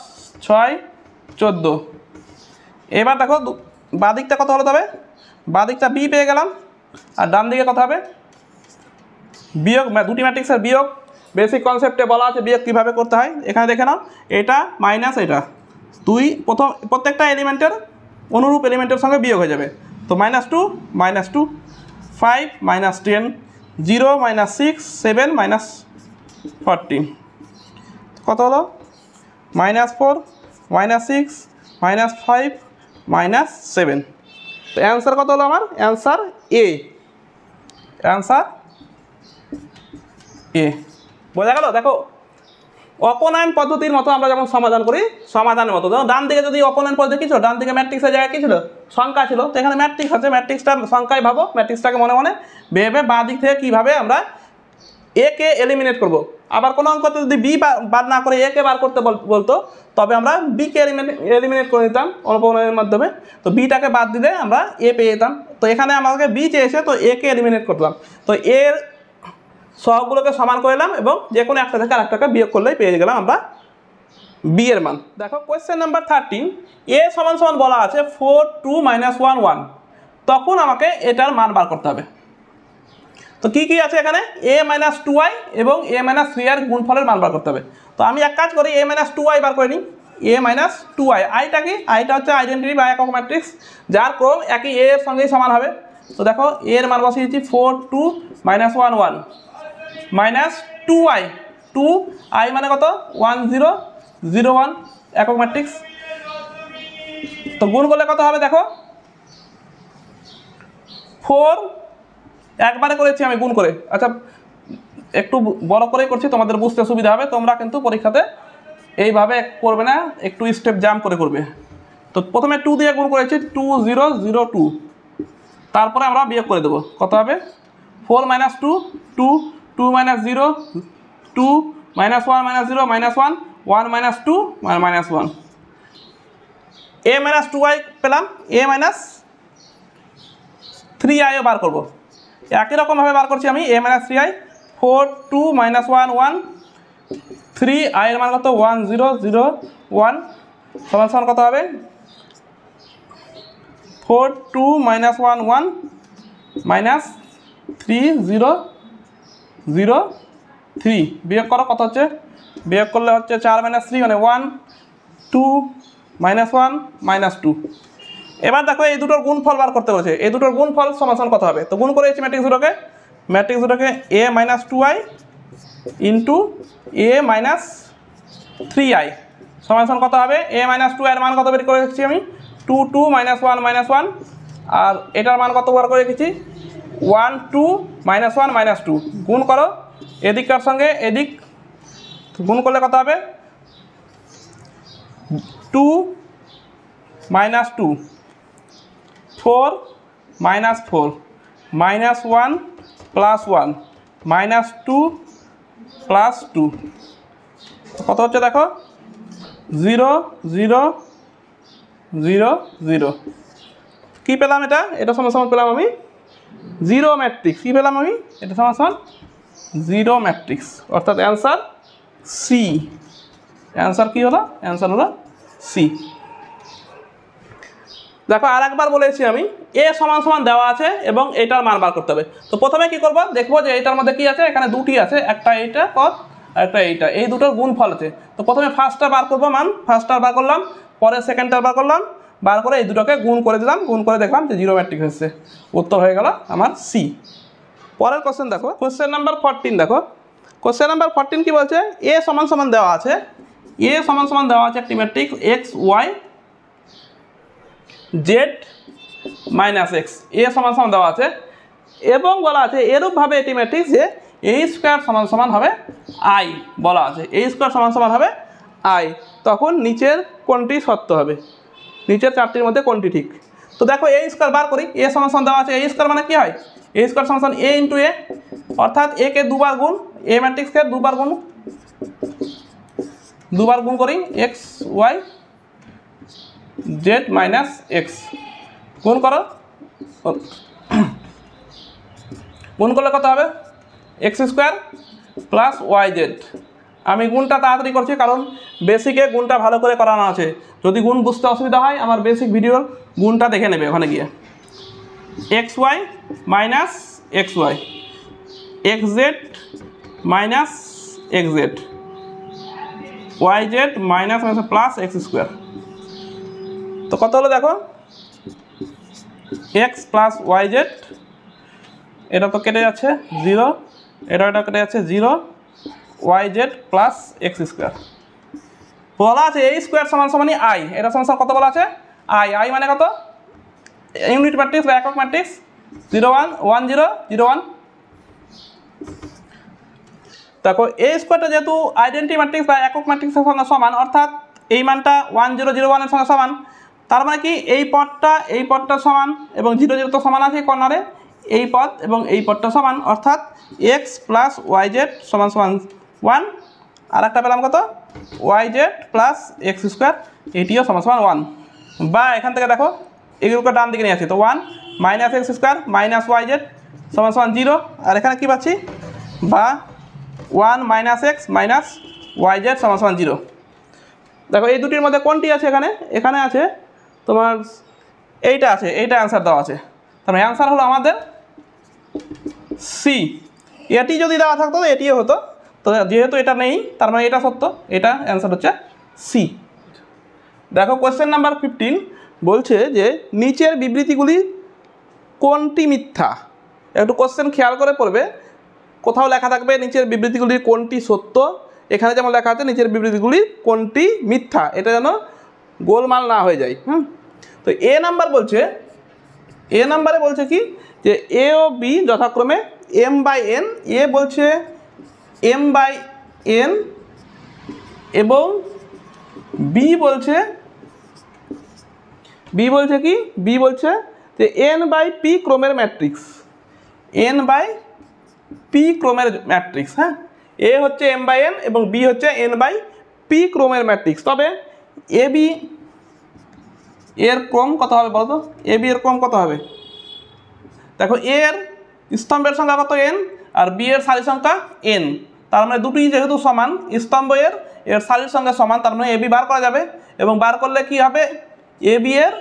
6 14 এবার দেখো বাদিকটা কত হলো তবে বাদিকটা b পেয়ে গেলাম আর ডান দিকে কত হবে বিয়োগ দুটি ম্যাট্রিক্সের বিয়োগ বেসিক কনসেপ্টে বলা আছে বিয়োগ কীভাবে করতে হয় এখানে দেখে নাও এটা মাইনাস এটা প্রত্যেকটা এলিমেন্টের অনুরূপ এলিমেন্টের সঙ্গে বিয়োগ হয়ে যাবে তো -2 -2 5 -10 0 -6 7 -14 কত হলো -4 -6 -5 -7 তো অ্যান্সার কত হলো আমার অ্যান্সার এ বোঝা গেল দেখো অপনয়ন পদ্ধতির মতো আমরা যেমন সমাধান করি সমাধানের মতো যেমন ডান দিকে যদি অপনয়ন পদ্ধতি কী ছিল ডান দিকে ম্যাট্রিক্সের জায়গায় কী ছিল সংখ্যা ছিল তো এখানে ম্যাট্রিক্স আছে ম্যাট্রিক্সটা সংখ্যায় ভাবো ম্যাট্রিক্সটাকে মনে মনে ভেবে বাঁ দিক থেকে কীভাবে আমরা এ কে এলিমিনেট করব আবার কোনো অঙ্কতে যদি বি বার না করে এ কে বার করতে বলতো তবে আমরা বি কে এলিমিনেট করে দিতাম অপনয়নের মাধ্যমে তো বিটাকে বাদ দিলে আমরা এ পেয়ে যেতাম তো এখানে আমাকে বি চেয়েছে তো এ কে এলিমিনেট করতাম তো এর সহগুলোকে সমান করে নিলাম এবং যে কোনো একটা থেকে আরেকটাকে বিয়োগ করলেই পেয়ে গেলাম আমরা বি এর মান দেখো কোয়েশ্চেন নাম্বার 13 এ সমান সমান বলা আছে 4 2 -1 1 তখন আমাকে এটার মান বার করতে হবে তো কি কি আছে এখানে a - 2i এবং a - 3i এর গুণফলের মান বার করতে হবে তো আমি এক কাজ করি a - 2i বার করে নিই a - 2i আইটা কি আইটা হচ্ছে আইডেন্টিটি বা একক ম্যাট্রিক্স যার ক্রম একই a এর সঙ্গেই সমান হবে তো দেখো a এর মান বসিয়েছি 4 2 -1 1 -2i 2i মানে কত 1 0 0 1 একক ম্যাট্রিক্স তো গুণ করলে কত হবে দেখো 4 একবারে করেছি আমি গুণ করে আচ্ছা একটু বড় করেই করছি তোমাদের বুঝতে সুবিধা হবে তোমরা কিন্তু পরীক্ষাতে এইভাবে করবে না একটু স্টেপ জাম্প করে করবে তো প্রথমে 2 দিয়ে গুণ করেছি 2 0 0 2 তারপরে আমরা বিয়োগ করে দেবো কত হবে 4 - 2 2 2 - 0 2 -1 - 0 -1 1 - 2 -1 a - 2i পেলাম a - 3i বার করব একই রকমভাবে বার করছি আমি a - 3i 4 2 - 1 1 3i এর মান কত 1 0 0 1 সমান সমান কত হবে 4 2 - 1 1 -3 0 0 3 বিয়োগ করো কত হচ্ছে বিয়োগ করলে হচ্ছে 4 - 3 মানে 1 2 -1 -2 এবার দেখো এই দুটোর গুণফল বার করতে বলেছে এই দুটোর গুণফল সমান কত হবে তো গুণ করেছি ম্যাট্রিক্স দুটোকে a - 2i into a - 3i সমান কত হবে a - 2i এর মান কত বের করে রেখেছি আমি 2 2 - 1 1 আর এটার মান কত বার করে রেখেছি 1 2 -1 -2 গুণ করো এদিকটার সঙ্গে এদিক গুণ করলে কত হবে 2 - 2 4 - 4 -1 +1 -2 +2 কত হচ্ছে দেখো 0 0 0 0 কি পেলাম এটা সমান পেলাম আমি জিরো ম্যাট্রিক্স কি পেলাম আমি এটা সমান জিরো ম্যাট্রিক্স অর্থাৎ অ্যান্সার সি অ্যান্সার কি হলো অ্যান্সার হলো সি দেখো আরেকবার বলেছি আমি এ সমান সমান দেওয়া আছে এবং এটার মান বার করতে হবে। তো প্রথমে কি করব, দেখবো যে এটার মধ্যে কি আছে, এখানে দুটি আছে, একটা এইটা পদ একটা এইটা, এই দুটোর গুণফল আছে। তো প্রথমে ফার্স্টটা বার করবো মান, ফার্স্টটা বার করলাম, পরে সেকেন্ডটা বার করলাম, বার করে এই দুটোকে গুণ করে দিলাম, গুণ করে দেখলাম যে জিরো ম্যাট্রিক্স এসেছে, উত্তর হয়ে গেল আমার সি। পরের কোশ্চেন দেখো, কোশ্চেন নাম্বার 14 দেখো। কোশ্চেন নাম্বার 14 কি বলছে, এ সমান সমান দেওয়া আছে, এ সমান সমান দেওয়া আছে একটি matrix x y z minus x, A সমান সমান দেওয়া আছে এবং বলা আছে এরূপভাবে এটি ম্যাট্রিক্স যে এ স্কোয়ার সমান সমান হবে আই, বলা আছে এ স্কোয়ার সমান সমান হবে আই, তখন নিচের কোনটি সত্য হবে, নিচের চারটির মধ্যে কোনটি ঠিক। তো দেখো এ স্কোয়ার বার করি, এ সমান সমান দেওয়া আছে, এ স্কোয়ার মানে কি হয়, এ স্কোয়ার সমান সমান এ ইন্টু এ, অর্থাৎ এ কে দুবার গুণ, এ ম্যাট্রিক্সকে দুবার গুণ করি, x y z minus x, গুণ করো, গুণ করলে কত হবে, x square plus y z. আমি গুণটা তাড়াতাড়ি করছি কারণ বেসিকে গুণটা ভালো করে করানো আছে, যদি গুণ বুঝতে অসুবিধা হয় আমার বেসিক ভিডিওর গুণটা দেখে নেবে ওখানে গিয়ে। X y minus x y, x z minus x z, y z minus plus x square. তো কত হলো দেখো, এক্স প্লাস ওয়াই জেড, এটা তো কেটে যাচ্ছে জিরো, এটা কেটে যাচ্ছে zero, y z plus x square. বলা আছে এ স্কোয়ার সমান সমানই আই, এটা সমান সমান কত বলা আছে আই, আই মানে কত ইউনিট ম্যাট্রিক্স বা একক ম্যাট্রিক্স 0 1 1 0 0 1। দেখো এ স্কোয়ারটা যেহেতু আইডেন্টি ম্যাট্রিক্স বা একক ম্যাট্রিক্সের সঙ্গে সমান, অর্থাৎ এই মানটা 1 0 0 1 এর সঙ্গে সমান, তার মানে কি এই পদটা সমান এবং 0 0 তো সমান আছে কর্নারে, এই পদ এবং এই পদটা সমান, অর্থাৎ এক্স প্লাস ওয়াই জেড সমান সমান 1, আর একটা পেলাম কত y z plus x square, এটিও সমান সমান 1। বা এখান থেকে দেখো এগুলোকে ডান দিকে নিয়ে আসি, তো 1 minus x square minus y z সমান সমান 0, আর এখানে কী পাচ্ছি, বা 1 minus x minus y z সমান সমান 0। দেখো এই দুটির মধ্যে কোনটি আছে, এখানে আছে তোমার এইটা আছে, এইটা অ্যান্সার দেওয়া আছে, তার মানে অ্যান্সার হলো আমাদের সি। এটি যদি দেওয়া থাকতো তো এটিও হতো, তো যেহেতু এটা নেই তার মানে এটা সত্য, এটা অ্যান্সার হচ্ছে সি। দেখো কোয়েশ্চেন নাম্বার 15 বলছে যে নিচের বিবৃতিগুলি কোনটি মিথ্যা। একটু কোয়েশ্চেন খেয়াল করে পড়বে, কোথাও লেখা থাকবে নিচের বিবৃতিগুলির কোনটি সত্য, এখানে যেমন লেখা আছে নিচের বিবৃতিগুলির কোনটি মিথ্যা, এটা যেন গোলমাল না হয়ে যায়। তো এ নাম্বারে বলছে কি যে এ ও বি যথাক্রমে এম বাই এন, এ বলছে এম বাই এন এবং বি বলছে কি, বি বলছে যে এন বাই পি ক্রমের ম্যাট্রিক্স, এন বাই পি ক্রমের ম্যাট্রিক্স। হ্যাঁ, এ হচ্ছে এম বাই এন এবং বি হচ্ছে এন বাই পি ক্রমের ম্যাট্রিক্স। তবে এ বি এর ক্রম কত হবে বলো তো, এ বি এর ক্রম কত হবে, দেখো এ এর স্তম্ভের সংখ্যা কত এন আর বি এর সারির সংখ্যা এন, তার মানে দুটোই যেহেতু সমান, স্তম্ভ এর সারির সংখ্যা সমান, তার মানে এ বি বার করা যাবে এবং বার করলে কি হবে, এ বি এর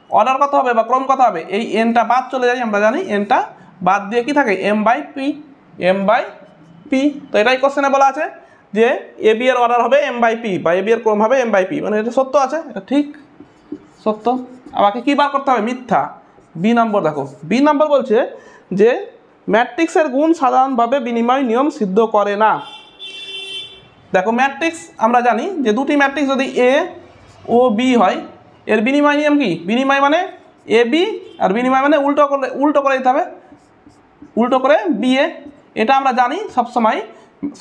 অর্ডার কত হবে বা ক্রম কত হবে, এই এনটা বাদ চলে যায়, আমরা জানি এনটা বাদ দিয়ে কি থাকে এম বাই পি। তো এটাই কোশ্চেনে বলা আছে যে এ বি এর অর্ডার হবে এম বাই পি বা এ বি এর ক্রম হবে এম বাই পি, মানে এটা সত্য আছে, এটা ঠিক সত্য। আমাকে কী বার করতে হবে, মিথ্যা। বি নম্বর দেখো, বি নম্বর বলছে যে ম্যাট্রিক্সের গুণ সাধারণভাবে বিনিময় নিয়ম সিদ্ধ করে না। দেখো ম্যাট্রিক্স আমরা জানি যে দুটি ম্যাট্রিক্স যদি এ ও বি হয়, এর বিনিময় নিয়ম কি, বিনিময় মানে এ বি, আর বিনিময় মানে উল্টো করে দিতে হবে, উল্টো করে বি এ। এটা আমরা জানি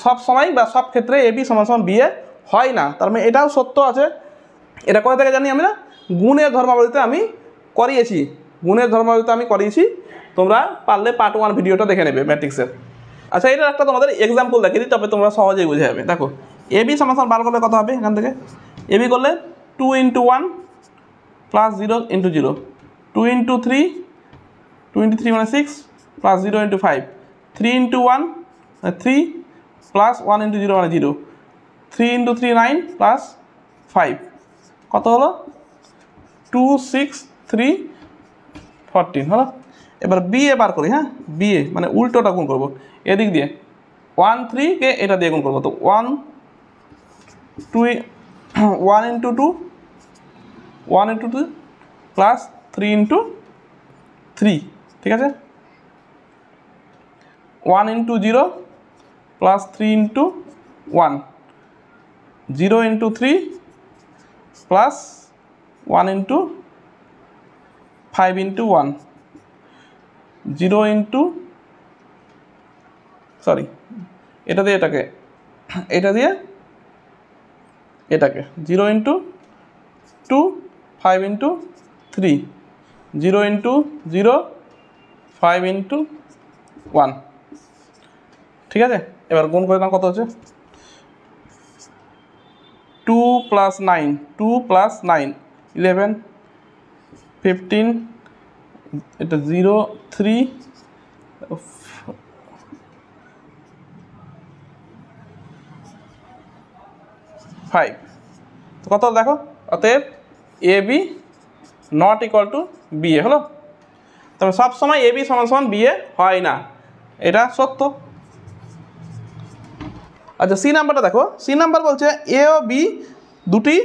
সব সময় বা সব ক্ষেত্রে এ বি সমান সমান বি এ হয় না, তার মানে এটাও সত্য আছে। এটা কোথা থেকে জানি আমরা, গুণের ধর্মাবলিতে আমি করিয়েছি, তোমরা পারলে পার্ট 1 ভিডিওটা দেখে নেবে ম্যাট্রিক্সের। আচ্ছা, এটার একটা তোমাদের এক্সাম্পল দেখে দিই, তবে তোমরা সহজেই বুঝে যাবে। দেখো এ বি সমান সমান বার করলে কত হবে, এখান থেকে এ বি করলে 2 × 1 প্লাস 0 × 0, 2 × 3 মানে 6 প্লাস 0 × 5, 3 × 1 3 প্লাস 1 × 0 মানে 0, 3 × 3 9 প্লাস 5, কত হলো 2 6 3 14 হলো। এবার বিএ বার করি, হ্যাঁ বিএ মানে উল্টোটা গুণ করবো এদিক দিয়ে, 1 3 কে এটা দিয়ে গুণ করবো, তো 1 2 1 ইন্টু 2 1 ইন্টু 2 প্লাস 3 ইন্টু 3, ঠিক আছে, 1 into 0 plus 3 into 1, 0 into 3 plus 1 into 5 into 1, 0 into sorry এটা দিয়ে এটাকে, এটা দিয়ে এটাকে, 0 ইন্টু 2 5 ইন্টু 3, 0 ইন্টু 0 5 ইন্টু 1, ঠিক আছে। এবার গুণ করে দাও, কত হচ্ছে 2 প্লাস 9 2 প্লাস 9 11 15, এটা 0 3 5, কত দেখো, অতএব A B not equal to BA হলো। তবে সবসময় এ বি সমান সমান বিএ হয় না, এটা সত্য। আচ্ছা সি নাম্বারটা দেখো, সি নাম্বার বলছে এ ও বি দুটি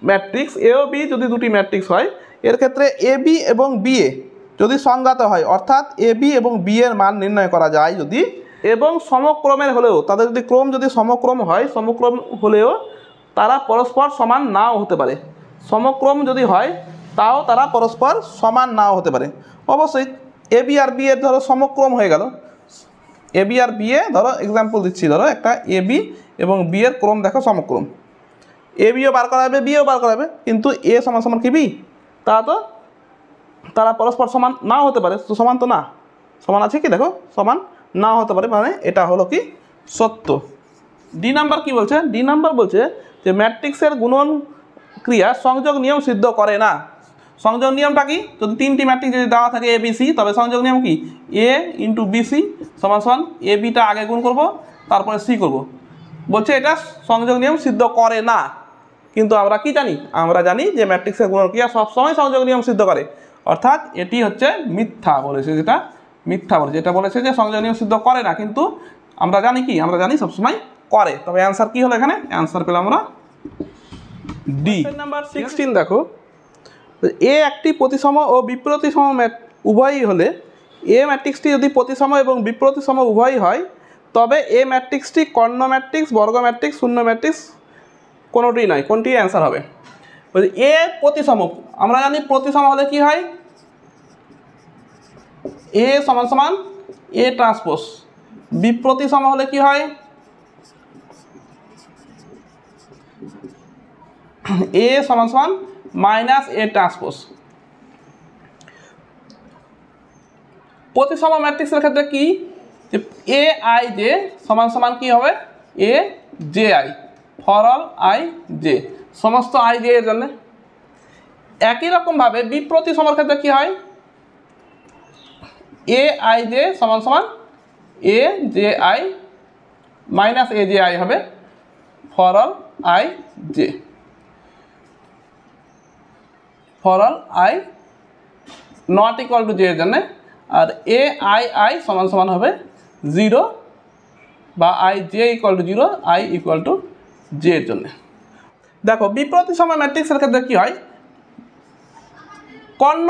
ম্যাট্রিক্স, এ ও বি যদি দুটি ম্যাট্রিক্স হয়, এর ক্ষেত্রে এ বি এবং বিএ যদি সংজ্ঞাত হয়, অর্থাৎ এ বি এবং বি এর মান নির্ণয় করা যায় যদি, এবং সমক্রমের হলেও, তাদের যদি ক্রম যদি সমক্রম হয়, সমক্রম হলেও তারা পরস্পর সমান নাও হতে পারে, সমক্রম যদি হয় তাও তারা পরস্পর সমান নাও হতে পারে। অবশ্যই এ বি আর বি এর ধরো সমক্রম হয়ে গেল, A B R B A ধরো এক্সাম্পল দিচ্ছি, ধরো একটা এ বি এবং বি এর ক্রম দেখো সমক্রম, এ বিও বার করা যাবে বিও বার করা যাবে, কিন্তু এ সমান সমান কি বি, তারা পরস্পর সমান নাও হতে পারে, তো সমান তো না, সমান আছে কি দেখো, সমান নাও হতে পারে, মানে এটা হলো কি সত্য। ডি নাম্বার কি বলছে, ডি নাম্বার বলছে যে ম্যাট্রিক্সের গুণন ক্রিয়া সংযোগ নিয়ম সিদ্ধ করে না। সংযোগ নিয়মটা কি, যদি তিনটি ম্যাট্রিক্স যদি দেওয়া থাকে এ বি সি, তবে সংযোগ নিয়ম কি এ ইন্টু বি সি সমান সমান এ বিটা আগে গুণ করব তারপরে সি করব, বলছে এটা সংযোগ নিয়ম সিদ্ধ করে না। কিন্তু আমরা কি জানি, আমরা জানি যে ম্যাট্রিক্সের গুণন ক্রিয়া সবসময় সংযোগ নিয়ম সিদ্ধ করে, অর্থাৎ এটি হচ্ছে মিথ্যা বলেছে, যেটা মিথ্যা বলেছে, এটা বলেছে যে সংযোগ নিয়ম সিদ্ধ করে না, কিন্তু আমরা জানি কি, আমরা জানি সবসময় করে। তবে অ্যান্সার কি হলো এখানে, অ্যান্সার পেলাম আমরা ডি নাম্বার 16 দেখো, এ একটি প্রতিসম ও বিপ্রতিসম উভয়ই হলে, এ ম্যাট্রিক্সটি যদি প্রতিসম এবং বিপ্রতিসম উভয়ই হয়, তবে এ ম্যাট্রিক্সটি কর্ণ ম্যাট্রিক্স, বর্গ ম্যাট্রিক্স, শূন্য ম্যাট্রিক্স কোনোটি নয়, কোনটি অ্যান্সার হবে। বলছি এ প্রতিসম, আমরা জানি প্রতিসম হলে কি হয়, এ সমান সমান এ ট্রান্সপোজ, বিপ্রতিসম হলে কি হয়, এ সমান সমান মাইনাস এ ট্রান্সপোজ। প্রতিসম ম্যাট্রিক্সের ক্ষেত্রে কি, এ আই জে সমান সমান কি হবে, এ j I, for all i J, সমস্ত আই জে এর জন্য। একই রকমভাবে বিপ্রতিসমের ক্ষেত্রে কি হয়, এ আই জে সমান সমান a j i minus a j i হবে, for all i j, for all i not equal to j এর জন্য। আর এ আই আই সমান সমান হবে 0 বা I J equal to 0, I equal to j এর জন্য। দেখো বিপ্রতিসম ম্যাট্রিক্সের ক্ষেত্রে কি হয়, কর্ণ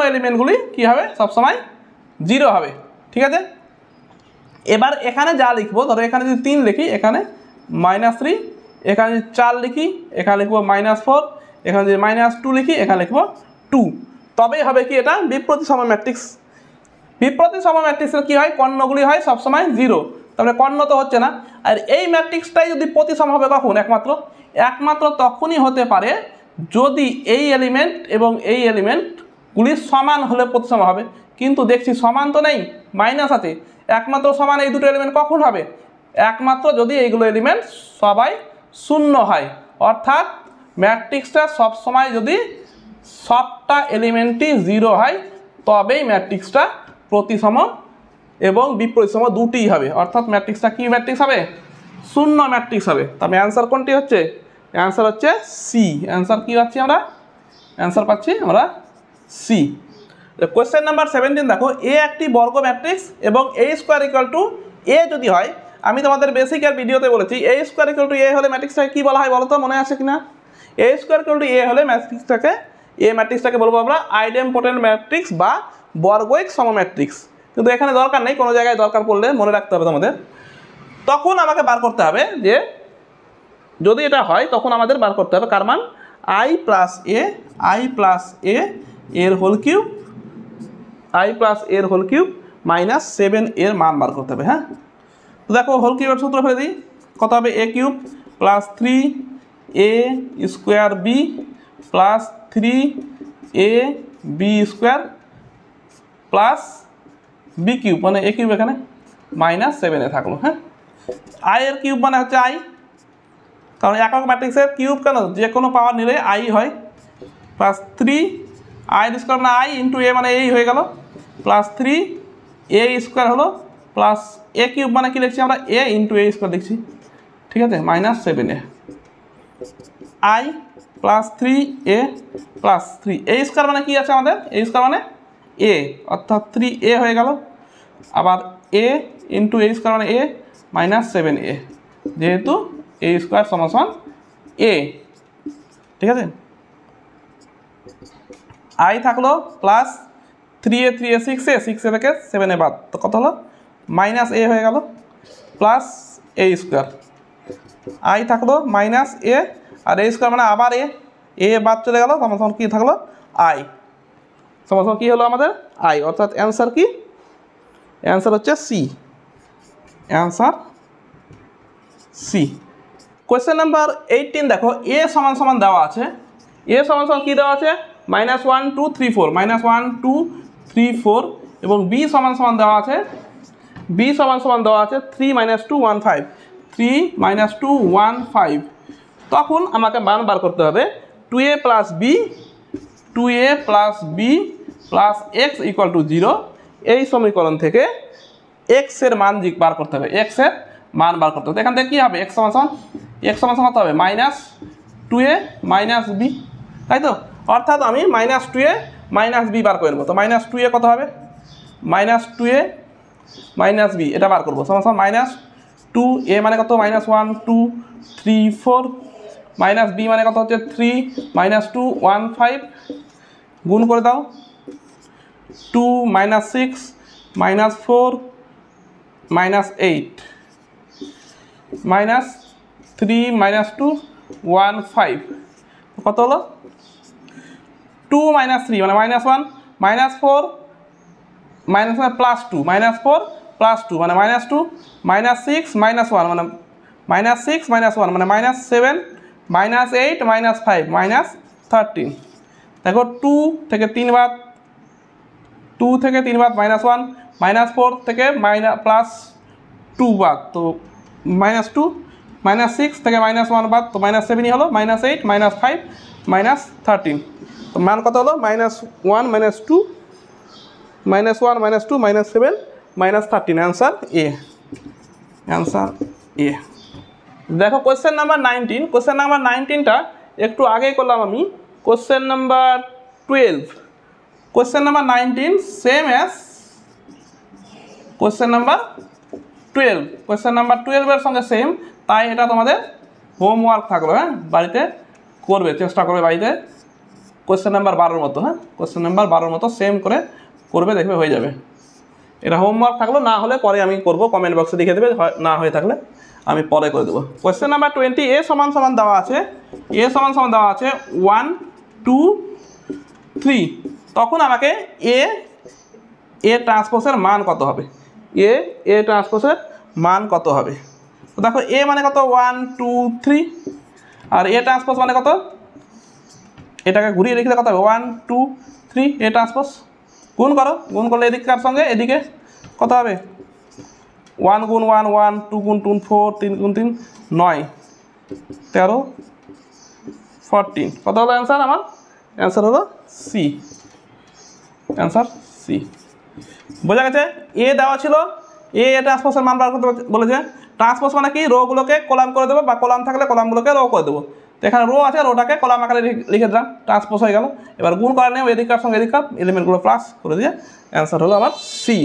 এলিমেন্টগুলি কি হবে, সবসময় 0 হবে, ঠিক আছে। এবার এখানে যা লিখবো, ধরো এখানে যদি 3 লিখি, এখানে -3, এখানে যদি 4 লিখি, এখানে লিখবো -4, এখানে যদি -2 লিখি, এখানে লিখবো 2, তবেই হবে কি এটা বিপ্রতিসম ম্যাট্রিক্স। বিপ্রতিসম ম্যাট্রিক্সের কি হয়, কর্ণগুলি হয় সবসময় 0, তাহলে কর্ণ তো হচ্ছে না। আর এই ম্যাট্রিক্সটাই যদি প্রতিসম হবে কখন, একমাত্র তখনই হতে পারে যদি এই এলিমেন্ট এবং এই এলিমেন্টগুলি সমান হলে প্রতিসম হবে। কিন্তু দেখছি সমান তো নেই, মাইনাস আছে, একমাত্র সমান এই দুটো এলিমেন্ট কখন হবে, একমাত্র যদি এইগুলো এলিমেন্ট সবাই শূন্য হয়, অর্থাৎ ম্যাট্রিক্সটা সবসময় যদি সবটা এলিমেন্টই 0 হয়, তবেই ম্যাট্রিক্সটা প্রতিসম এবং বিপ্রতিসম দুটিই হবে, অর্থাৎ ম্যাট্রিক্সটা কি ম্যাট্রিক্স হবে, শূন্য ম্যাট্রিক্স হবে। তবে অ্যান্সার কোনটি হচ্ছে, অ্যান্সার হচ্ছে সি। অ্যান্সার কি পাচ্ছি আমরা, অ্যান্সার পাচ্ছি আমরা সি। কোয়েশ্চেন নাম্বার 17 দেখো, এ একটি বর্গ ম্যাট্রিক্স এবং এ স্কোয়ার ইকুয়াল টু এ যদি হয়, আমি তোমাদের বেসিকের ভিডিওতে বলেছি এ স্কোয়ার ইকুয়াল টু এ হলে ম্যাট্রিক্সটাকে কী বলা হয় বলো তো, মনে আছে কিনা? এ স্কোয়ার ইকুয়াল টু এ হলে ম্যাট্রিক্সটাকে বলবো আমরা আইডেমপোটেন্ট ম্যাট্রিক্স বা বর্গৈক সম ম্যাট্রিক্স। কিন্তু এখানে দরকার নেই, কোনো জায়গায় দরকার পড়লে মনে রাখতে হবে তোমাদের। তখন আমাকে বার করতে হবে যে যদি এটা হয় তখন আমাদের বার করতে হবে কার মান, আই প্লাস এ এর হোল কিউব, আই প্লাস এর হোল কিউব মাইনাস 7 এর মান বার করতে হবে। হ্যাঁ, তো দেখো হোল কিউবের সূত্র ফেলে দিই, কত হবে a cube plus 3 a square b plus 3 a b square plus b cube, মানে এ কিউব এখানে মাইনাস 7 এ থাকলো। হ্যাঁ, আই এর কিউব মানে হচ্ছে আই, কারণ একক ম্যাট্রিক্সের কিউব কেন, যে কোনো পাওয়ার নিলে আই হয়, প্লাস 3 আই স্কোয়ার মানে আই ইন্টু এ মানে এই হয়ে গেল, প্লাস 3 এ স্কোয়ার হলো প্লাস এ কিউব মানে কি লিখছি আমরা, এ ইন্টু এ স্কোয়ার লিখছি, ঠিক আছে, minus 7 A I plus 3 A plus 3 a square মানে কি আছে আমাদের, এ স্কোয়ার মানে এ, অর্থাৎ 3 এ হয়ে গেল, আবার এ ইন্টু এ স্কোয়ার মানে এ মাইনাস 7 এ, যেহেতু এ স্কোয়ার সমান এ, ঠিক আছে। আই থাকলো প্লাস 3 এ 6 এ থেকে 7 এ বাদ, তো কত হলো মাইনাস এ হয়ে গেল প্লাস এ স্কোয়ার, আই থাকলো মাইনাস এ আর এ স্কোয়ার মানে আবার এ বাদ চলে গেল, সমান কী থাকলো আই, সমান কী হলো আমাদের আই, অর্থাৎ অ্যান্সার কি, অ্যান্সার হচ্ছে c, answer c. Question number 18 দেখো, এ সমান সমান দেওয়া আছে, এ সমান সমান কী দেওয়া আছে, -1 2 3 4, -1 2 3 4, এবং বি সমান সমান দেওয়া আছে, বি সমান সমান দেওয়া আছে 3 - 2 1 5, 3 - 2 1 5। তখন আমাকে মান বার করতে হবে 2a plus b, 2a plus b plus x equal to 0, এই সমীকরণ থেকে এক্স এর মান বার করতে হবে, এক্স এর মান বার করতে হবে। এখান থেকে কী হবে, এক্স সমান সমান কত হবে, -2a মাইনাস বি, তাই তো, অর্থাৎ আমি -2a মাইনাস বি বার করে নেবো। তো -2a কত হবে, -2a মাইনাস বি, এটা বার করবো, সমান -2a মানে কত, -1 2 3 4, মাইনাস বি মানে কত হচ্ছে 3 - 2 1 5, গুণ করে দাও, 2 - 6 - 4 -8 -3 - 2 1 5, কত হলো 2 - 3 মানে -1, -4 প্লাস 2, -4 প্লাস 2 মানে -2, -6 - 1 মানে -6 - 1 মানে -7, -8 -5 -13। দেখো 2 থেকে 3 বাদ, 2 থেকে 3 বাদ -1, -4 থেকে প্লাস 2 বাদ, তো -2, -6 থেকে -1 বাদ, তো -7ই হলো, -8 -5 -13, তো মান কত হলো -1 -2 -1 -2 -7 -13, অ্যান্সার এ, অ্যান্সার এ। দেখো কোয়েশ্চেন নাম্বার 19, কোয়েশ্চেন নাম্বার 19টা একটু আগেই করলাম আমি, question number 12, question number 19 same as question number 12, question number 12 এর সঙ্গে সেম, তাই এটা তোমাদের হোমওয়ার্ক থাকলো। হ্যাঁ, বাড়িতে করবে, চেষ্টা করবে বাড়িতে কোয়েশ্চেন নাম্বার 12 মতো, হ্যাঁ কোয়েশ্চেন নাম্বার 12 মতো সেম করে করবে, দেখবে হয়ে যাবে। এটা হোমওয়ার্ক থাকলো, না হলে পরে আমি করব, কমেন্ট বক্সে লিখে দেবে, না হয়ে থাকলে আমি পরে করে দেবো। কোয়েশ্চেন নাম্বার 20, এ সমান সমান দেওয়া আছে, এ সমান সমান দেওয়া আছে 1 2 3, তখন আমাকে এ ট্রান্সপোজের মান কত হবে, এ ট্রান্সপোজের মান কত হবে। তো দেখো এ মানে কত 1 2 3, আর এ ট্রান্সপোজ মানে কত, এটাকে ঘুরিয়ে লিখলে কত হবে 1 2 3, এ ট্রান্সপোজ, গুণ করো, গুণ করলে এদিককার সঙ্গে এদিকে কত হবে 1 গুণ 1 1, 2 গুণ 2 4, 3 গুণ 3 9 13 14, কত হলো অ্যান্সার, আমার অ্যান্সার হলো সি, অ্যান্সার সি। বোঝা গেছে, এ দেওয়া ছিল, এ ট্রান্সপোজের মান বার করতে বলেছে, ট্রান্সপোজ মানে কি, রোগুলোকে কলাম করে দেবো, বা কলাম থাকলে কলামগুলোকে রো করে দেবো। তো এখানে রো আছে, রোটাকে কলাম আকারে লিখে দিলাম, ট্রান্সপোজ হয়ে গেল। এবার গুণ করার নেব এদিককার সঙ্গে এদিককার, এলিমেন্টগুলো প্লাস করে দিয়ে অ্যান্সার হলো আমার সি।